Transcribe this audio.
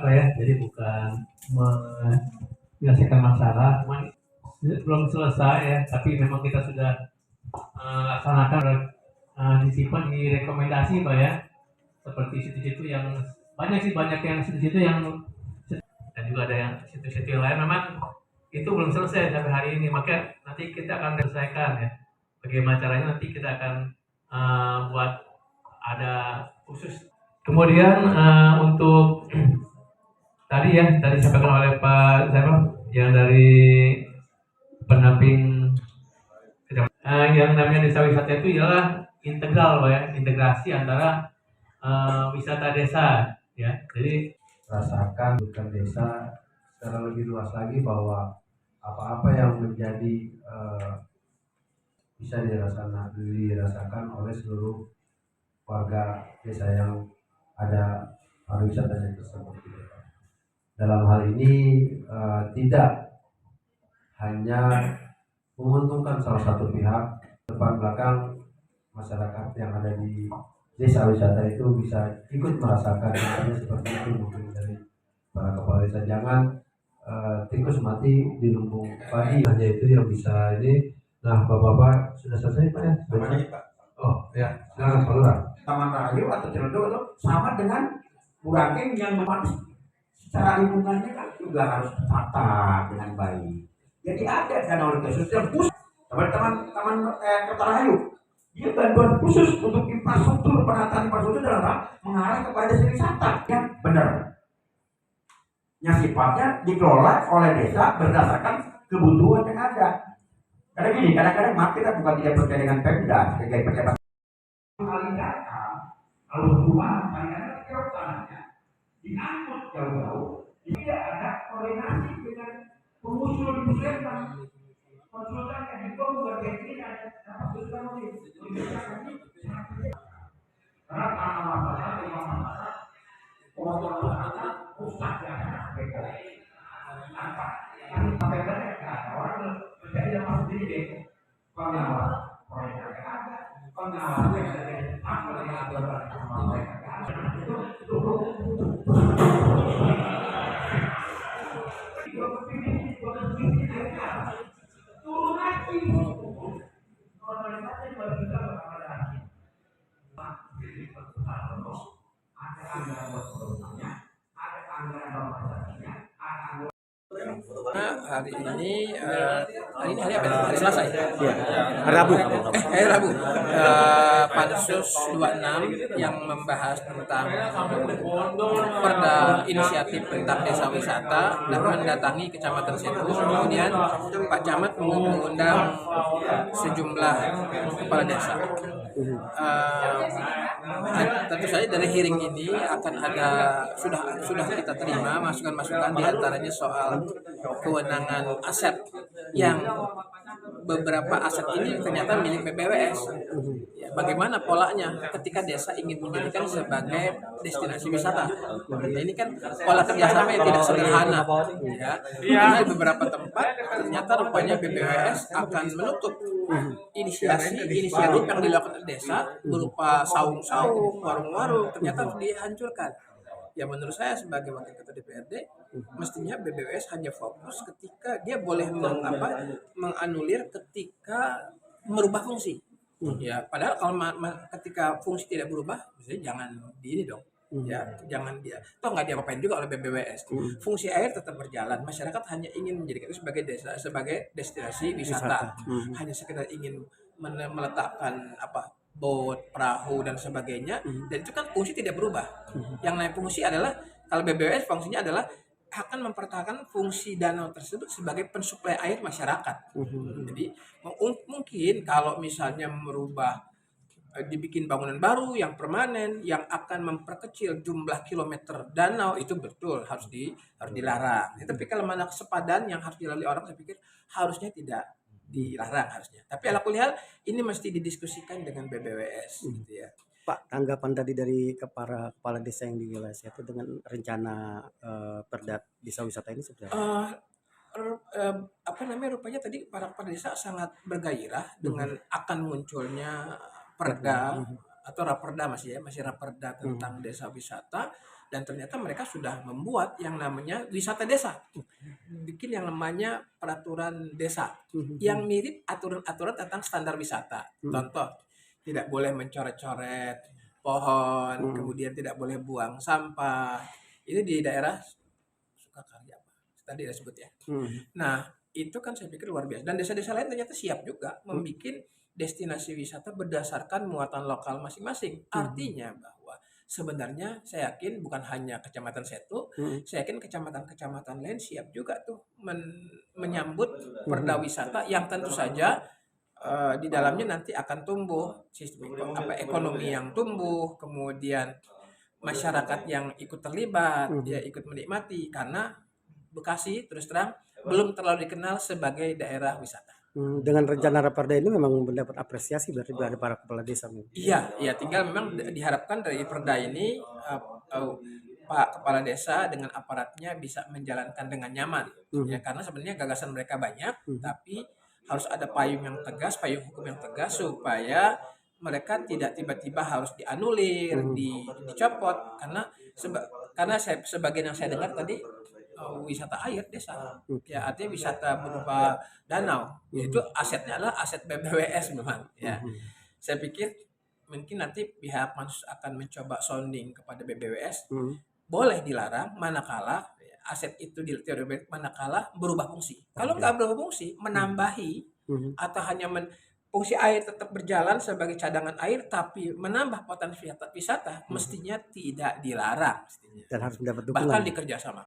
ya, jadi bukan menyelesaikan masalah, cuman belum selesai ya, tapi memang kita sudah laksanakan disimpan di rekomendasi Pak ya, seperti situ-situ yang banyak yang situ-situ yang, dan juga ada yang situ-situ yang lain memang itu belum selesai sampai hari ini, maka nanti kita akan selesaikan ya. Bagaimana caranya nanti kita akan buat ada khusus. Kemudian untuk tadi disampaikan oleh Pak siapa yang dari pendamping yang namanya desa wisata itu ialah integral Pak ya, integrasi antara wisata desa ya. Jadi rasakan bukan desa secara lebih luas lagi bahwa apa-apa yang menjadi bisa dirasakan oleh seluruh warga desa yang ada pariwisatanya tersebut. Dalam hal ini tidak hanya menguntungkan salah satu pihak, depan belakang masyarakat yang ada di desa wisata itu bisa ikut merasakan hanya seperti itu. Mungkin dari para kepala desa, jangan tikus mati di lumbung padi hanya itu yang bisa ini. Nah, bapak-bapak sudah selesai Pak ya? Pak. Oh ya, silakan Pak Lurah. Taman Rahayu atau Ciledug itu sama dengan Burangkeng yang secara lingkungannya kan juga harus tertata dengan baik. Jadi ada dana khusus yang khusus teman-teman Kota Rahayu, dia bantuan khusus untuk infrastruktur, penataan infrastruktur dalam mengarah kepada desa wisata yang benar, yang sifatnya dikelola oleh desa berdasarkan kebutuhan yang ada. Karena gini, kadang-kadang maaf kita bukan tidak percaya dengan Pemda sebagai pejabat kali data, kalau perubahan kadang-kadang kerap tanahnya diangkut jauh-jauh, tidak ada koordinasi dengan pengusul di Musliman, konsultan yang dibawa ini dan konsultan ini karena tanah masalah lima masalah kotor masalah rusak ya apa sampai mereka orang menjadi lepas sendiri pengawas proyek yang ada pengawas yang ada apa yang ada bersama mereka turun lagi normalisasi baru kita berada ada anggaran buat programnya, ada anggaran normalisasinya, ada anggaran hari ini hari apa? Hari Selasa ya? Iya. Hari Rabu. Rabu. Pansus 26 yang membahas tentang perda inisiatif tentang desa wisata dan mendatangi Kecamatan Setu. Kemudian Pak Camat mengundang sejumlah kepala desa. Tentu saja dari hearing ini akan ada sudah kita terima masukan-masukan, diantaranya soal kewenangan aset yang beberapa aset ini ternyata milik BPWS. Ya, bagaimana polanya ketika desa ingin menjadikan sebagai destinasi wisata? Nah, ini kan pola kerjasama yang tidak sederhana, ya. Karena di beberapa tempat ternyata rupanya BPWS akan menutup inisiatif yang dilakukan desa berupa saung-saung, warung-warung, ternyata harus dihancurkan. Ya menurut saya sebagai wakil ketua DPRD, mestinya BPWS hanya fokus ketika dia boleh menganulir ketika merubah fungsi. Ya, padahal kalau ketika fungsi tidak berubah, misalnya jangan di ini dong. Ya, jangan dia. Toh nggak diapa-apain juga oleh BPWS. Fungsi air tetap berjalan. Masyarakat hanya ingin menjadikan itu sebagai destinasi wisata. Hanya sekedar ingin meletakkan bot, perahu dan sebagainya, dan itu kan fungsi tidak berubah. Yang lain fungsi adalah kalau BPWS fungsinya adalah akan mempertahankan fungsi danau tersebut sebagai pensuplai air masyarakat. Jadi mungkin kalau misalnya merubah dibikin bangunan baru yang permanen yang akan memperkecil jumlah kilometer danau, itu betul harus dilarang. Tapi kalau mana sepadan yang harus dilalui orang, saya pikir harusnya tidak dilarang harusnya. Tapi alhamdulillah ini mesti didiskusikan dengan BPWS gitu ya. Pak, tanggapan tadi dari kepala desa yang di wilayah itu dengan rencana perda desa wisata ini sebenarnya? Rupanya tadi para kepala desa sangat bergairah dengan akan munculnya perda atau raperda masih raperda tentang desa wisata, dan ternyata mereka sudah membuat yang namanya wisata desa, bikin yang namanya peraturan desa yang mirip aturan-aturan tentang standar wisata. Contoh, tidak boleh mencoret-coret pohon, kemudian tidak boleh buang sampah. Itu di daerah Sukakarya apa? Tadi saya sebut ya. Nah, itu kan saya pikir luar biasa. Dan desa-desa lain ternyata siap juga membuat destinasi wisata berdasarkan muatan lokal masing-masing. Artinya bahwa sebenarnya saya yakin bukan hanya Kecamatan Setu, saya yakin kecamatan-kecamatan lain siap juga tuh menyambut perda wisata yang tentu saja di dalamnya nanti akan tumbuh sistem ekonomi yang tumbuh, kemudian masyarakat yang ikut terlibat, ya ikut menikmati, karena Bekasi terus terang belum terlalu dikenal sebagai daerah wisata. Dengan rencana Raperda ini memang mendapat apresiasi berarti dari para kepala desa. Iya, ya tinggal memang diharapkan dari perda ini Pak Kepala Desa dengan aparatnya bisa menjalankan dengan nyaman. Ya, karena sebenarnya gagasan mereka banyak, tapi harus ada payung yang tegas, payung hukum yang tegas supaya mereka tidak tiba-tiba harus dianulir, dicopot, karena sebagian yang saya dengar tadi wisata air desa, ya artinya wisata berupa danau, yaitu asetnya adalah aset BBWS memang. Ya, saya pikir mungkin nanti pihak Pansus akan mencoba sounding kepada BBWS, boleh dilarang manakala aset itu teori manakala berubah fungsi. Kalau nggak berubah fungsi, menambahi atau hanya fungsi air tetap berjalan sebagai cadangan air, tapi menambah potensi wisata, mestinya tidak dilarang. Dan harus mendapat dukungan. Bahkan dikerjasama.